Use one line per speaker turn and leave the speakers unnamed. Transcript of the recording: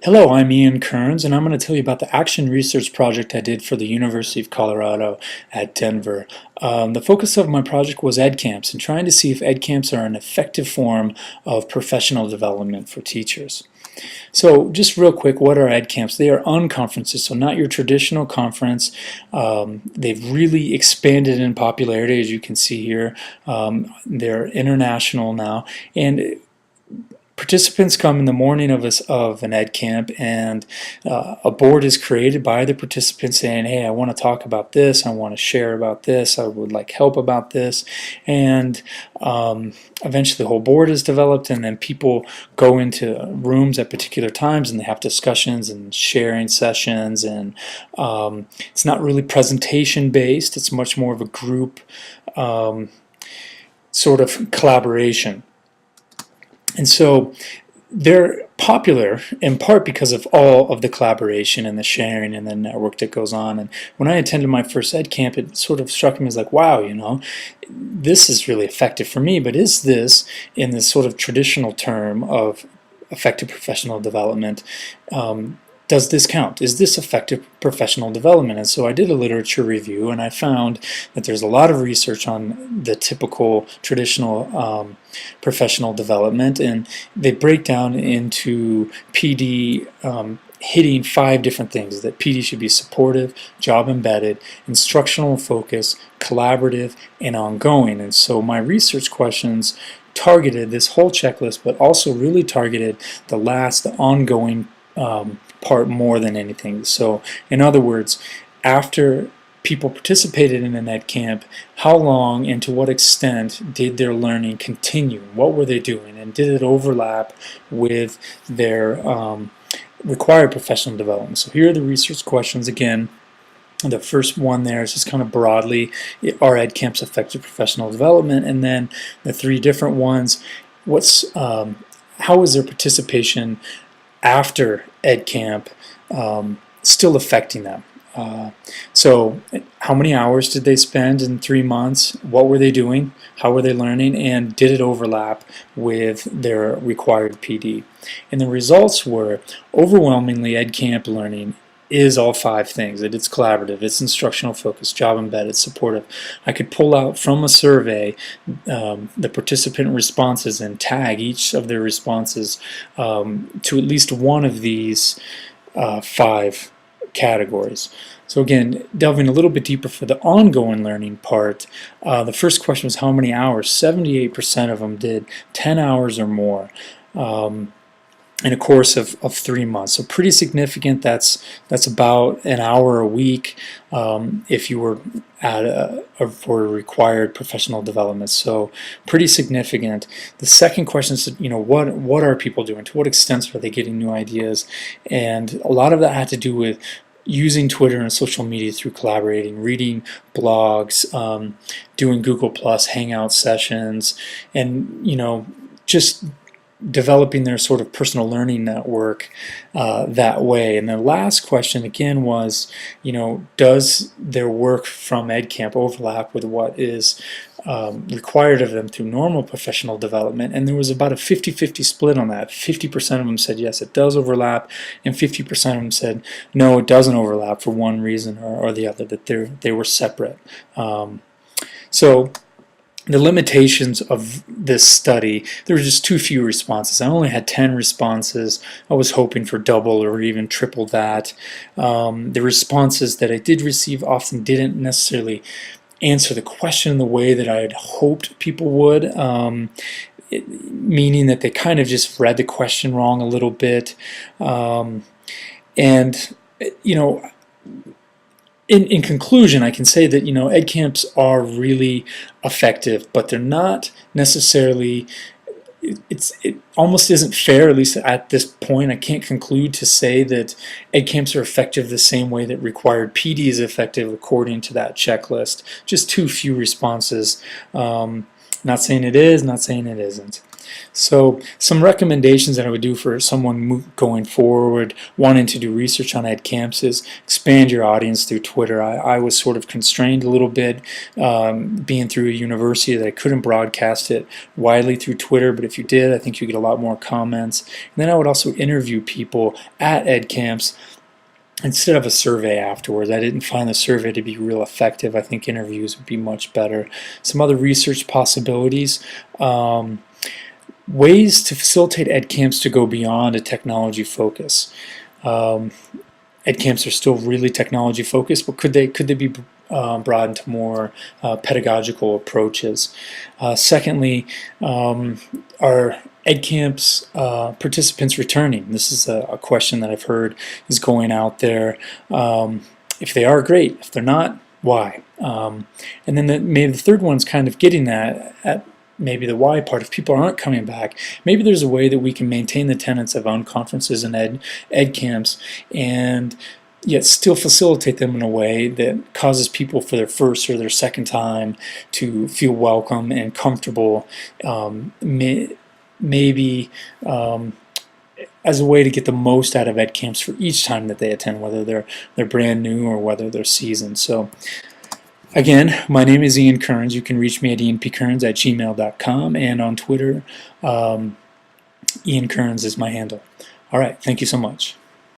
Hello, I'm Ian Kearns, and I'm going to tell you about the action research project I did for the University of Colorado at Denver. The focus of my project was Edcamps and trying to see if Edcamps are an effective form of professional development for teachers. So just real quick, what are Edcamps? They are unconferences, so not your traditional conference. They've really expanded in popularity, as you can see here. They're international now, and participants come in the morning of an ed camp, and a board is created by the participants saying, hey, I want to talk about this, I want to share about this, I would like help about this, and eventually the whole board is developed, and then people go into rooms at particular times and they have discussions and sharing sessions, and it's not really presentation based, it's much more of a group sort of collaboration. And so they're popular in part because of all of the collaboration and the sharing and the network that goes on. And when I attended my first ed camp, it sort of struck me as like, wow, this is really effective for me, but is this, in this sort of traditional term of effective professional development, does this count? Is this effective professional development? And so I did a literature review, and I found that there's a lot of research on the typical traditional professional development, and they break down into PD hitting 5 different things: that PD should be supportive, job embedded, instructional focus, collaborative, and ongoing. And so my research questions targeted this whole checklist, but also really targeted the ongoing part more than anything. So in other words, after people participated in an ed camp, how long and to what extent did their learning continue? What were they doing? And did it overlap with their required professional development? So here are the research questions again. The first one there is just kind of broadly, are ed camps effective professional development? And then the 3 different ones, how is their participation after ed camp still affecting them? So how many hours did they spend in 3 months? What were they doing? How were they learning? And did it overlap with their required PD? And the results were overwhelmingly ed camp learning is all 5 things. It's collaborative, it's instructional focused, job embedded, supportive. I could pull out from a survey the participant responses and tag each of their responses to at least one of these 5 categories. So again, delving a little bit deeper for the ongoing learning part, the first question was how many hours? 78% of them did 10 hours or more. In a course of 3 months. So pretty significant. That's about an hour a week if you were for required professional development. So pretty significant. The second question is, what are people doing? To what extent are they getting new ideas? And a lot of that had to do with using Twitter and social media through collaborating, reading blogs, doing Google Plus Hangout sessions, and just developing their sort of personal learning network that way. And the last question again was, does their work from EdCamp overlap with what is required of them through normal professional development? And there was about a 50-50 split on that. 50% of them said yes, it does overlap, and 50% of them said no, it doesn't overlap for one reason or the other, that they were separate. So the limitations of this study, there were just too few responses. I only had 10 responses. I was hoping for double or even triple that. The responses that I did receive often didn't necessarily answer the question in the way that I had hoped people would, meaning that they kind of just read the question wrong a little bit. In conclusion, I can say that ed camps are really effective, but they're not necessarily. It almost isn't fair, at least at this point. I can't conclude to say that ed camps are effective the same way that required PD is effective according to that checklist. Just too few responses. Not saying it is, not saying it isn't. So some recommendations that I would do for someone going forward, wanting to do research on Edcamps, is expand your audience through Twitter. I was sort of constrained a little bit being through a university that I couldn't broadcast it widely through Twitter, but if you did, I think you get a lot more comments. And then I would also interview people at Edcamps instead of a survey afterwards. I didn't find the survey to be real effective. I think interviews would be much better. Some other research possibilities. Ways to facilitate Edcamps to go beyond a technology focus. Edcamps are still really technology focused, but could they be brought into more pedagogical approaches? Secondly, are Edcamps participants returning? This is a question that I've heard is going out there. If they are, great. If they're not, why? And then maybe the third one's kind of getting at maybe the why part. If people aren't coming back, maybe there's a way that we can maintain the tenets of unconferences and Edcamps and yet still facilitate them in a way that causes people for their first or their second time to feel welcome and comfortable, maybe as a way to get the most out of Edcamps for each time that they attend, whether they're brand new or whether they're seasoned. So again, my name is Ian Kearns. You can reach me at iankearns@gmail.com, and on Twitter, Ian Kearns is my handle. All right, thank you so much.